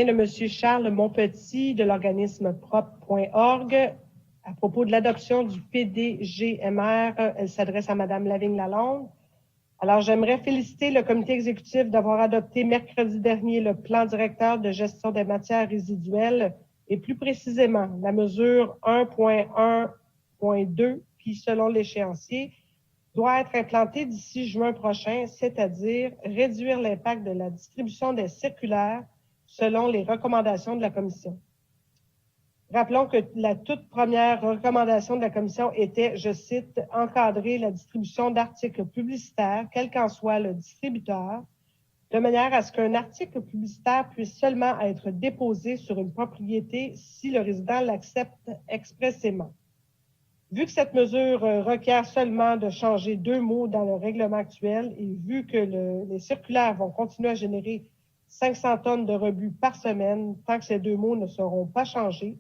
de M. Charles Monpetit de l'organisme propre.org à propos de l'adoption du PDGMR. Elle s'adresse à Mme Lavigne-Lalonde. Alors, j'aimerais féliciter le comité exécutif d'avoir adopté mercredi dernier le plan directeur de gestion des matières résiduelles et plus précisément la mesure 1.1.2 qui, selon l'échéancier, doit être implantée d'ici juin prochain, c'est-à-dire réduire l'impact de la distribution des circulaires selon les recommandations de la Commission. Rappelons que la toute première recommandation de la Commission était, je cite, « encadrer la distribution d'articles publicitaires, quel qu'en soit le distributeur, de manière à ce qu'un article publicitaire puisse seulement être déposé sur une propriété si le résident l'accepte expressément. » Vu que cette mesure requiert seulement de changer 2 mots dans le règlement actuel et vu que les circulaires vont continuer à générer 500 tonnes de rebut par semaine tant que ces 2 mots ne seront pas changés,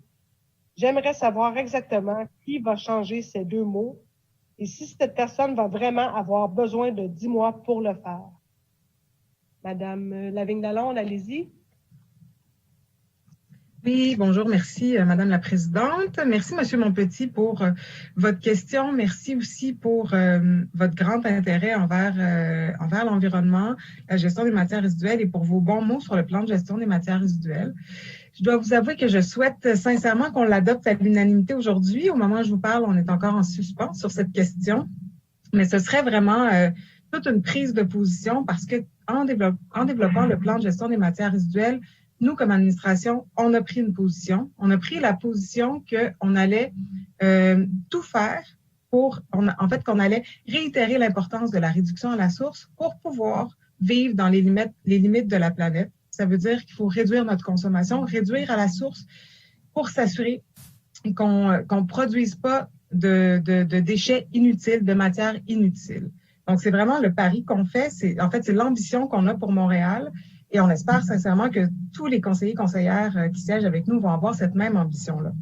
j'aimerais savoir exactement qui va changer ces 2 mots et si cette personne va vraiment avoir besoin de 10 mois pour le faire. Madame Lavigne-Lalonde, allez-y. Oui, bonjour, merci Madame la Présidente. Merci Monsieur Monpetit pour votre question. Merci aussi pour votre grand intérêt envers l'environnement, la gestion des matières résiduelles et pour vos bons mots sur le plan de gestion des matières résiduelles. Je dois vous avouer que je souhaite sincèrement qu'on l'adopte à l'unanimité aujourd'hui. Au moment où je vous parle, on est encore en suspens sur cette question, mais ce serait vraiment toute une prise de position parce que en développant le plan de gestion des matières résiduelles, nous, comme administration, on a pris une position. On a pris la position qu'on allait tout faire pour, qu'on allait réitérer l'importance de la réduction à la source pour pouvoir vivre dans les limites de la planète. Ça veut dire qu'il faut réduire notre consommation, réduire à la source pour s'assurer qu'on ne produise pas de déchets inutiles, de matières inutiles. Donc, c'est vraiment le pari qu'on fait. C'est l'ambition qu'on a pour Montréal. Et on espère sincèrement que tous les conseillers et conseillères qui siègent avec nous vont avoir cette même ambition-là.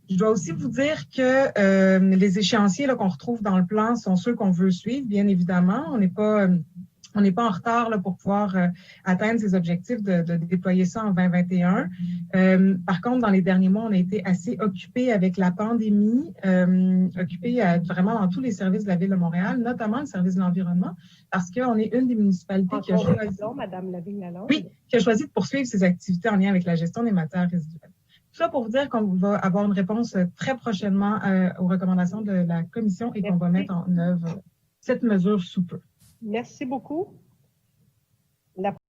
Je dois aussi vous dire que les échéanciers qu'on retrouve dans le plan sont ceux qu'on veut suivre, bien évidemment. On n'est pas en retard là, pour pouvoir atteindre ces objectifs de déployer ça en 2021. Par contre, dans les derniers mois, on a été assez occupés avec la pandémie, occupés vraiment dans tous les services de la Ville de Montréal, notamment le service de l'environnement, parce qu'on est une des municipalités qui a choisi, Madame Lavigne-Lalonde. Oui, qui a choisi de poursuivre ses activités en lien avec la gestion des matières résiduelles. Tout ça pour vous dire qu'on va avoir une réponse très prochainement aux recommandations de la Commission et qu'on va mettre en œuvre cette mesure sous peu. Merci beaucoup.